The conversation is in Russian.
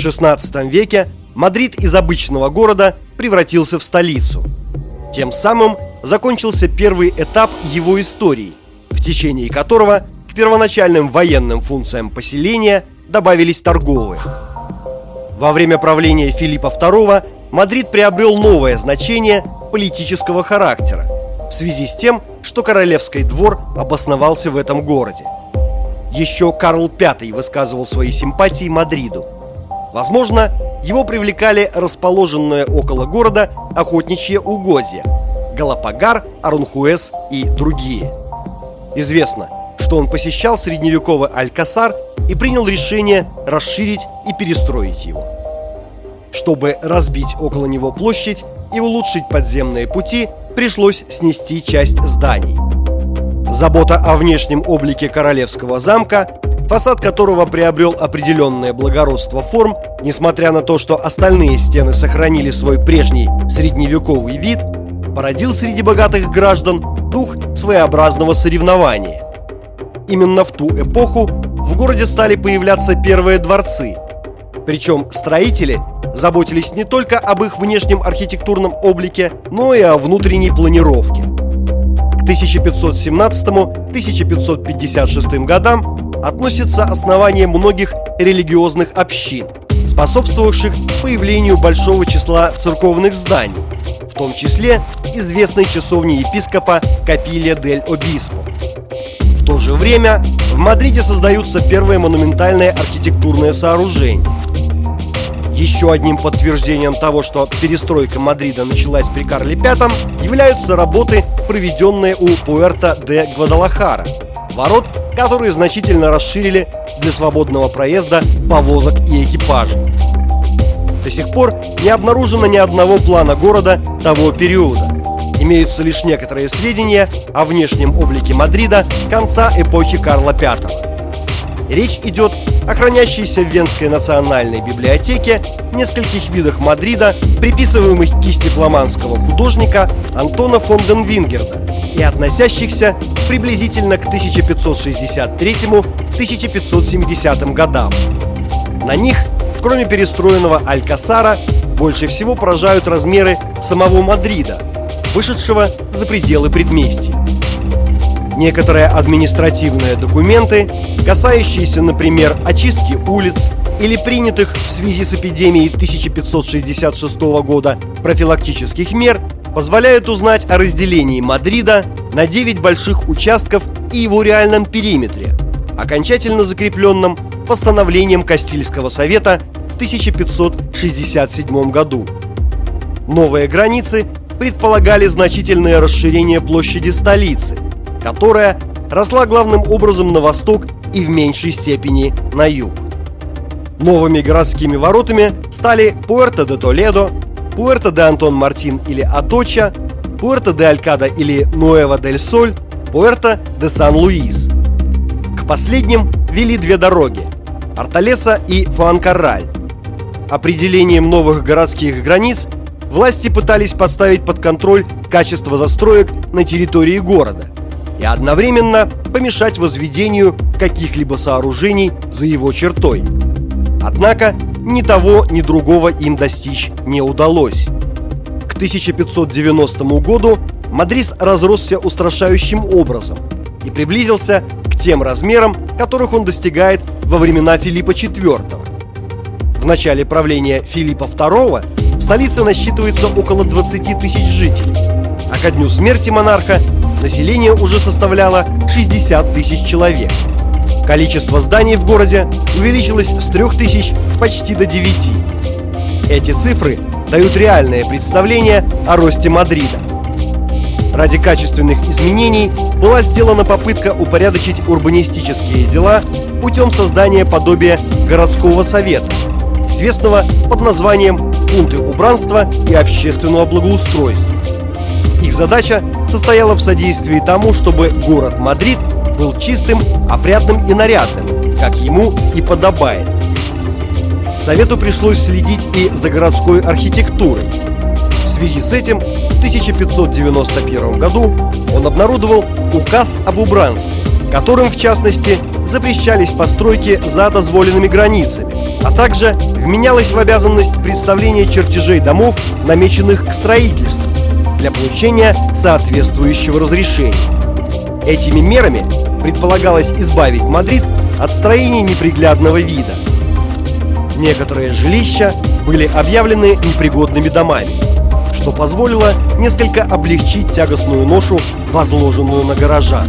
XVI веке Мадрид из обычного города превратился в столицу. Тем самым закончился первый этап его истории, в течение которого к первоначальным военным функциям поселения добавились торговые. Во время правления Филиппа II Мадрид приобрел новое значение политического характера в связи с тем, что королевский двор обосновался в этом городе. Еще Карл V высказывал свои симпатии Мадриду. Возможно, его привлекали расположенные около города охотничьи угодья – Галапагар, Аранхуэс и другие. Известно, что он посещал средневековый Алькасар и принял решение расширить и перестроить его. Чтобы разбить около него площадь и улучшить подземные пути, пришлось снести часть зданий. Забота о внешнем облике королевского замка, фасад которого приобрел определенное благородство форм, несмотря на то, что остальные стены сохранили свой прежний средневековый вид, породил среди богатых граждан дух своеобразного соревнования. Именно в ту эпоху в городе стали появляться первые дворцы. Причем строители заботились не только об их внешнем архитектурном облике, но и о внутренней планировке. К 1517-1556 годам относится основание многих религиозных общин, способствовавших появлению большого числа церковных зданий, в том числе известной часовни епископа Капилья дель Обиспо. В то же время в Мадриде создаются первые монументальные архитектурные сооружения. Еще одним подтверждением того, что перестройка Мадрида началась при Карле V, являются работы, проведенные у Пуэрто-де-Гвадалахара, ворот, которые значительно расширили для свободного проезда повозок и экипажей. До сих пор не обнаружено ни одного плана города того периода. Имеются лишь некоторые сведения о внешнем облике Мадрида конца эпохи Карла V. Речь идет о хранящейся в Венской национальной библиотеке нескольких видах Мадрида, приписываемых кисти фламандского художника Антона фон ден Вингерда и относящихся приблизительно к 1563-1570 годам. На них, кроме перестроенного Алькасара, больше всего поражают размеры самого Мадрида, вышедшего за пределы предместья. Некоторые административные документы, касающиеся, например, очистки улиц или принятых в связи с эпидемией 1566 года профилактических мер, позволяют узнать о разделении Мадрида на 9 больших участков и его реальном периметре, окончательно закрепленном постановлением Кастильского совета в 1567 году. Новые границы предполагали значительное расширение площади столицы, которая росла главным образом на восток и в меньшей степени на юг. Новыми городскими воротами стали Пуэрто-де-Толедо, Пуэрто-де-Антон-Мартин или Аточа, Пуэрто-де-Алькада или Нуэва-дель-Соль, Пуэрто-де-Сан-Луис. К последним вели две дороги – Арталеса и Фуанкарраль. Определением новых городских границ власти пытались поставить под контроль качество застроек на территории города и одновременно помешать возведению каких-либо сооружений за его чертой. Однако ни того, ни другого им достичь не удалось. К 1590 году Мадрид разросся устрашающим образом и приблизился к тем размерам, которых он достигает во времена Филиппа IV. В начале правления Филиппа II в столице насчитывается около 20 тысяч жителей, а ко дню смерти монарха население уже составляло 60 тысяч человек. Количество зданий в городе увеличилось с 3000 почти до 9. Эти цифры дают реальное представление о росте Мадрида. Ради качественных изменений была сделана попытка упорядочить урбанистические дела путем создания подобия городского совета, известного под названием «Пункты убранства и общественного благоустройства». Их задача состояла в содействии тому, чтобы город Мадрид был чистым, опрятным и нарядным, как ему и подобает. Совету пришлось следить и за городской архитектурой. В связи с этим в 1591 году он обнародовал указ об убранстве, которым, в частности, запрещались постройки за дозволенными границами, а также вменялось в обязанность представления чертежей домов, намеченных к строительству, для получения соответствующего разрешения. Этими мерами предполагалось избавить Мадрид от строения неприглядного вида. Некоторые жилища были объявлены непригодными домами, что позволило несколько облегчить тягостную ношу, возложенную на горожан.